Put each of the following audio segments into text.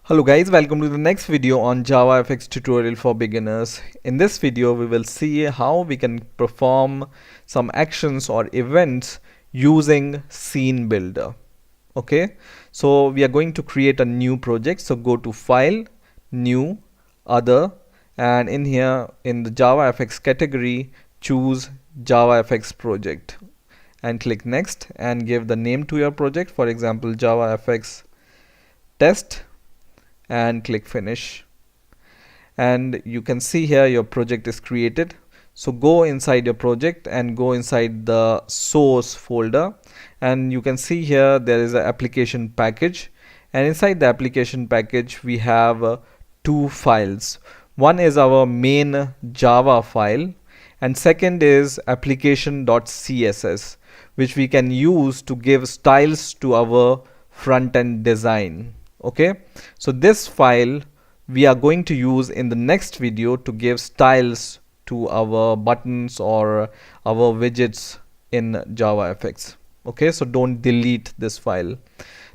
Hello guys, welcome to the next video on JavaFx tutorial for beginners. In this video, we will see how we can perform some actions or events using scene builder. Okay, so we are going to create a new project. So go to File, New, Other, and in here in the JavaFx category, choose JavaFx project and click Next and give the name to your project. For example, JavaFx test, and click Finish. And you can see here your project is created. So go inside your project and go inside the source folder, and you can see here there is an application package, and inside the application package we have two files. One is our main Java file, and second is application.css, which we can use to give styles to our front-end design. Okay, so this file we are going to use in the next video to give styles to our buttons or our widgets in JavaFX. Okay, so don't delete this file.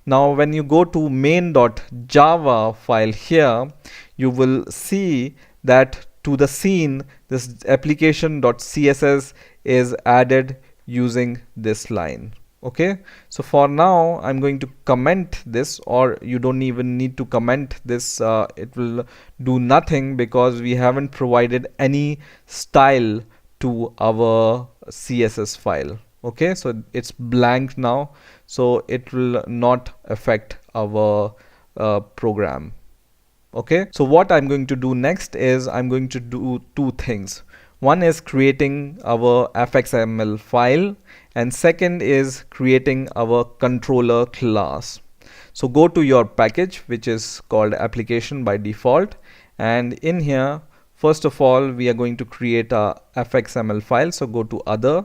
Now when you go to main.java file here, you will see that to the scene this application.css is added using this line. Okay, so for now I'm going to comment this, or you don't even need to comment this. It will do nothing because we haven't provided any style to our CSS file. Okay, so it's blank now, so it will not affect our program. Okay, so what I'm going to do next is I'm going to do two things. One is creating our fxml file, and second is creating our controller class. So go to your package, which is called application by default, and in here first of all we are going to create a fxml file. So go to other,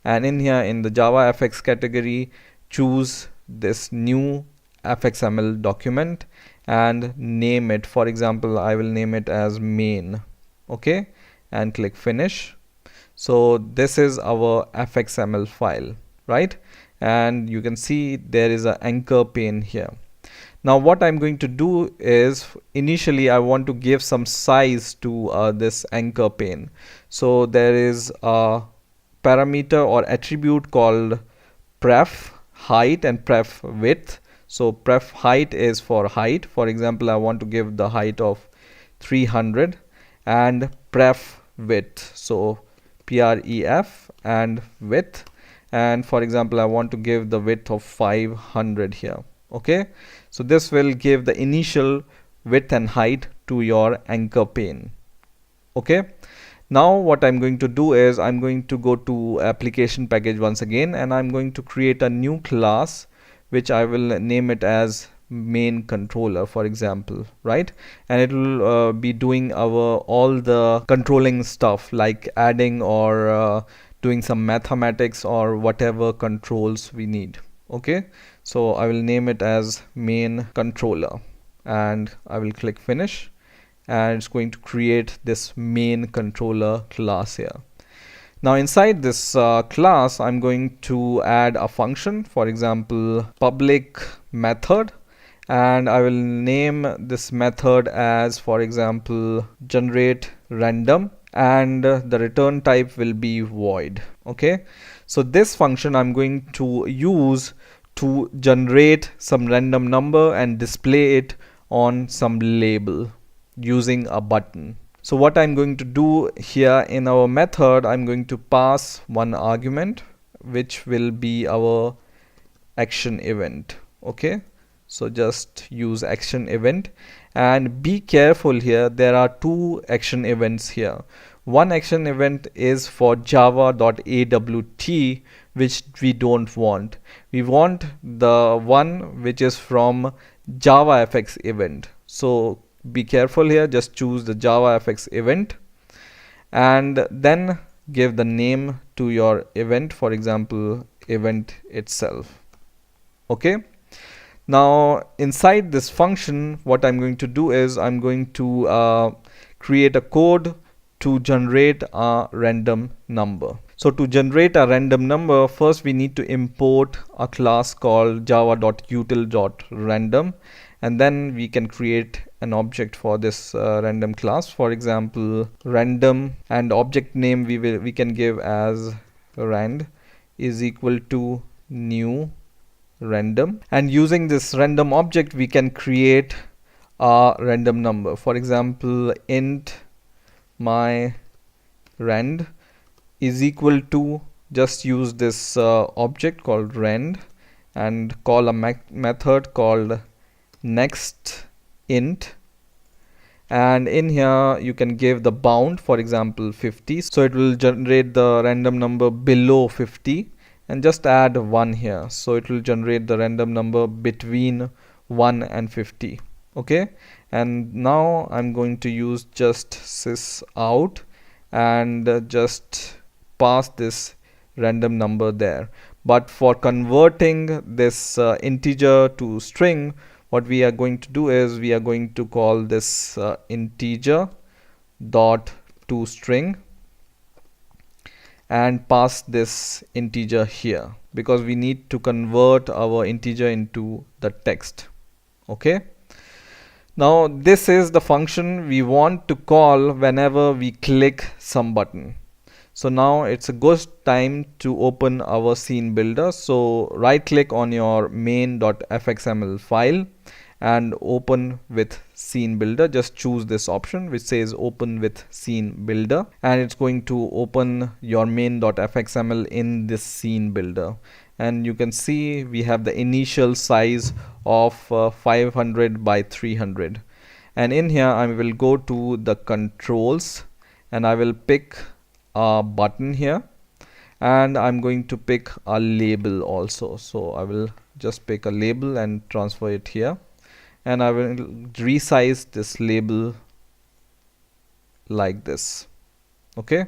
and in here in the JavaFX category choose this new fxml document and name it. For example, I will name it as main. Okay, and click Finish. So this is our fxml file, right? And you can see there is an anchor pane here. Now what I'm going to do is initially I want to give some size to this anchor pane. So there is a parameter or attribute called pref height and pref width. So pref height is for height. For example, I want to give the height of 300, and pref width, so pref and width, and for example I want to give the width of 500 here. Okay, so this will give the initial width and height to your anchor pane. Okay, now what I'm going to do is I'm going to go to application package once again, and I'm going to create a new class which I will name it as main controller, for example, right? And it will be doing our all the controlling stuff like adding or doing some mathematics or whatever controls we need. Okay, so I will name it as main controller, and I will click Finish, and it's going to create this main controller class here. Now inside this class I'm going to add a function, for example public method, and I will name this method as, for example, generate random, and the return type will be void. Okay, so this function I'm going to use to generate some random number and display it on some label using a button. So what I'm going to do here in our method, I'm going to pass one argument which will be our action event. Okay, so just use action event, and be careful here, there are two action events here. One action event is for java.awt, which we don't want. We want the one which is from JavaFX event. So be careful here, just choose the JavaFX event and then give the name to your event, for example event itself. Okay, now inside this function what I'm going to do is I'm going to create a code to generate a random number. So to generate a random number, first we need to import a class called java.util.random, and then we can create an object for this random class. For example, random, and object name we can give as rand is equal to new random, and using this random object we can create a random number. For example, int my rand is equal to, just use this object called rand and call a method called next int, and in here you can give the bound, for example 50, so it will generate the random number below 50, and just add 1 here, so it will generate the random number between 1 and 50. Okay, and now I'm going to use just sys out and just pass this random number there. But for converting this integer to string, what we are going to do is we are going to call this integer dot to string and pass this integer here, because we need to convert our integer into the text. Okay, now this is the function we want to call whenever we click some button. So now it's a good time to open our scene builder. So right click on your main.fxml file and open with scene builder. Just choose this option which says open with scene builder, and it's going to open your main.fxml in this scene builder. And you can see we have the initial size of 500 by 300, and in here I will go to the controls and I will pick a button here, and I'm going to pick a label also. So I will just pick a label and transfer it here, and I will resize this label like this. Okay,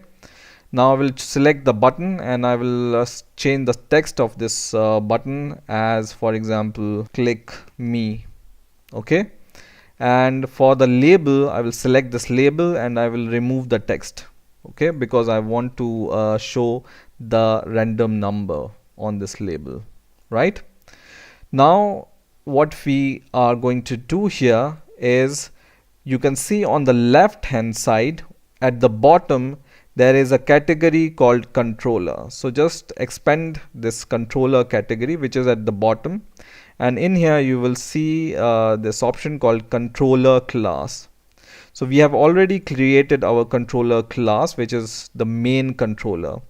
now I will select the button and I will change the text of this button as, for example, click me. Okay, and for the label I will select this label and I will remove the text. Okay, because I want to show the random number on this label. Right, now what we are going to do here is, you can see on the left hand side at the bottom there is a category called controller. So just expand this controller category which is at the bottom, and in here you will see this option called controller class. So we have already created our controller class, which is the main controller.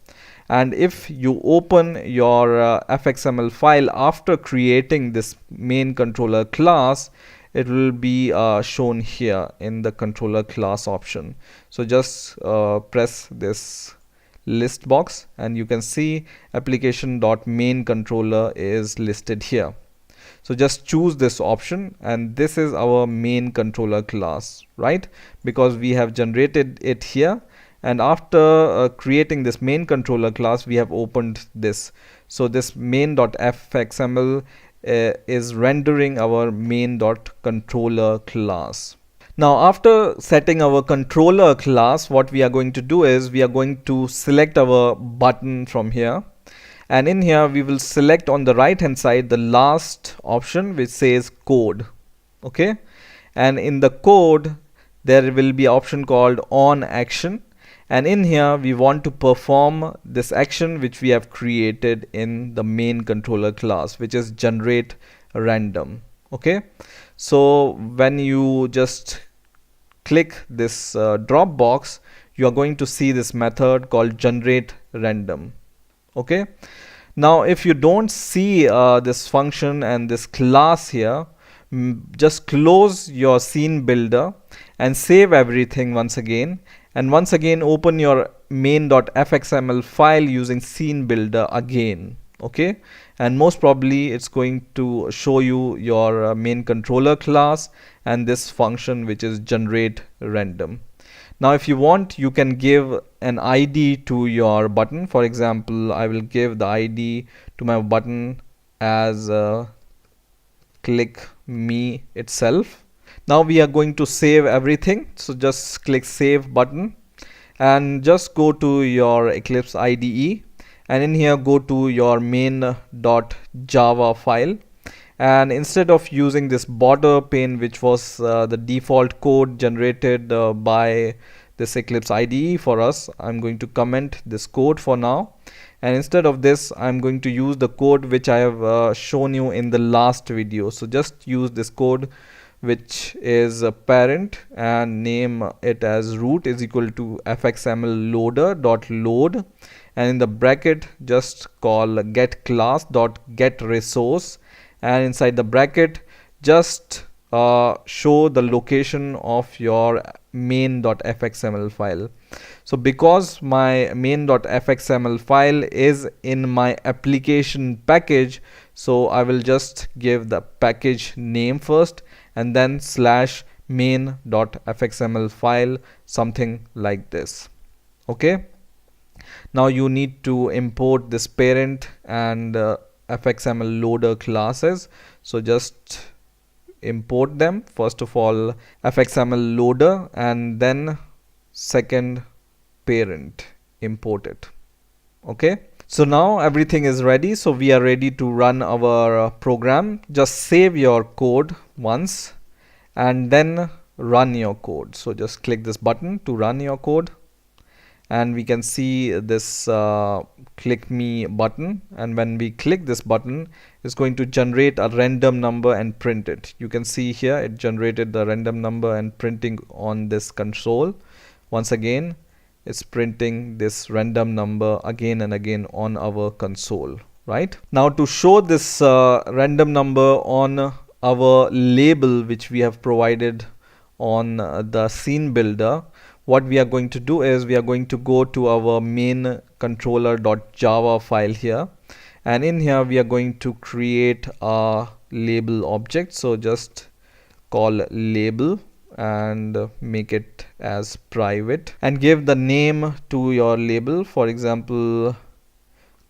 And if you open your fxml file after creating this main controller class, it will be shown here in the controller class option. So just press this list box and you can see application.main_controller is listed here. So just choose this option, and this is our main controller class, right? Because we have generated it here, and after creating this main controller class we have opened this. So this main.fxml is rendering our main.controller class. Now after setting our controller class, what we are going to do is we are going to select our button from here, and in here we will select on the right hand side the last option which says code. Okay, and in the code there will be an option called on action, and in here we want to perform this action which we have created in the main controller class, which is generate random. Okay, so when you just click this drop box, you are going to see this method called generate random. Okay, now if you don't see this function and this class here, just close your scene builder and save everything once again, and once again open your main.fxml file using scene builder again. Okay, and most probably it's going to show you your main controller class and this function which is generate random. Now if you want, you can give an ID to your button. For example, I will give the ID to my button as click me itself. Now we are going to save everything, so just click save button and just go to your Eclipse IDE, and in here go to your main.java file, And instead of using this border pane, which was the default code generated by this Eclipse IDE for us, I'm going to comment this code for now. And instead of this, I'm going to use the code which I have shown you in the last video. So just use this code, which is a parent, and name it as root is equal to fxml loader dot load, and in the bracket just call get class dot get resource, and inside the bracket just show the location of your main.fxml file. So because my main.fxml file is in my application package, so I will just give the package name first and then slash main.fxml file, something like this. Okay, now you need to import this parent and fxml loader classes. So just import them. First of all, fxml loader, and then second parent, import it. Okay, so now everything is ready, so we are ready to run our program. Just save your code once and then run your code. So just click this button to run your code, and we can see this click me button, and when we click this button, it's going to generate a random number and print it. You can see here it generated the random number and printing on this console. Once again, it's printing this random number again and again on our console. Right now, to show this random number on our label which we have provided on the scene builder, what we are going to do is we are going to go to our main controller.java file here, and in here we are going to create a label object. So just call label and make it as private, and give the name to your label, for example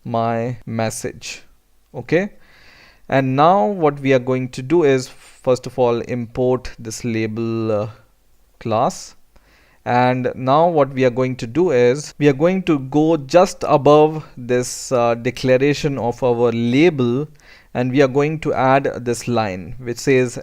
my message. Okay, and now what we are going to do is first of all import this label class. And now what we are going to do is we are going to go just above this declaration of our label, and we are going to add this line which says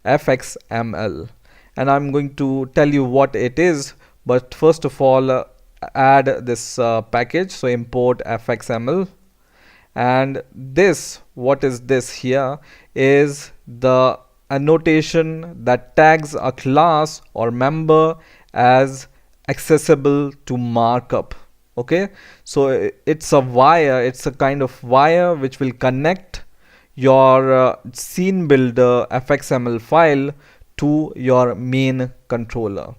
@fxml, and I'm going to tell you what it is, but first of all add this package. So import fxml, and this, what is this here, is the annotation that tags a class or member as accessible to markup. Okay, so it's a wire, it's a kind of wire which will connect your scene builder fxml file to your main controller.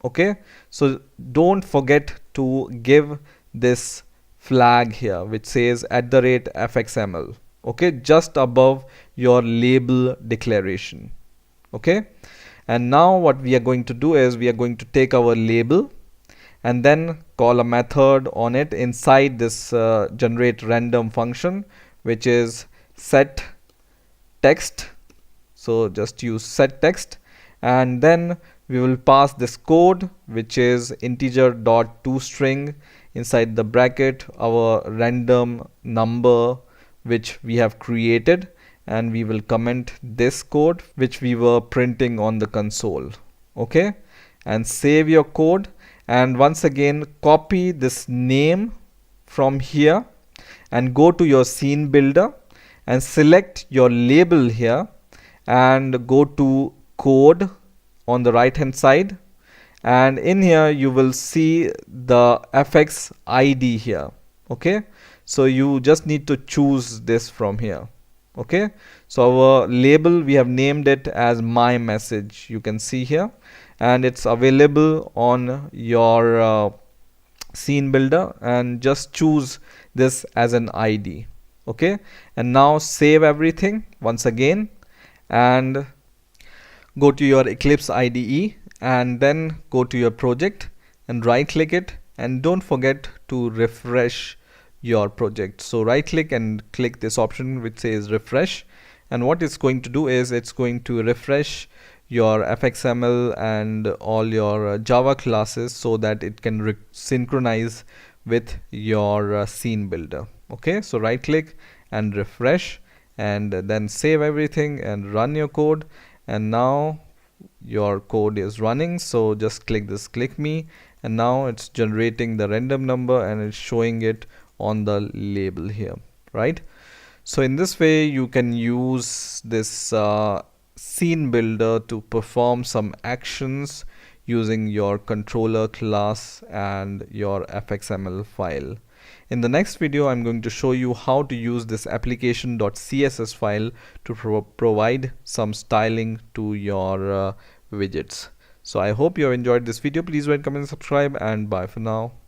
Okay, so don't forget to give this flag here which says @fxml. Okay, just above your label declaration. Okay, and now what we are going to do is we are going to take our label and then call a method on it inside this generate random function, which is set text. So just use set text, and then we will pass this code which is integer.toString inside the bracket our random number which we have created, and we will comment this code which we were printing on the console. Okay, and save your code, and once again copy this name from here and go to your scene builder and select your label here and go to code on the right hand side, and in here you will see the fx id here. Okay, so you just need to choose this from here. Okay, so our label, we have named it as my message, you can see here, and it's available on your scene builder, and just choose this as an ID. Okay, and now save everything once again and go to your Eclipse IDE, and then go to your project and right click it, and don't forget to refresh your project. So right click and click this option which says refresh, and what it's going to do is it's going to refresh your fxml and all your Java classes so that it can synchronize with your scene builder. Okay, so right click and refresh, and then save everything and run your code. And now your code is running, so just click this click me, and now it's generating the random number and it's showing it on the label here, right? So in this way you can use this scene builder to perform some actions using your controller class and your fxml file. In the next video, I'm going to show you how to use this application.css file to provide some styling to your widgets. So I hope you have enjoyed this video. Please rate, comment, subscribe, and bye for now.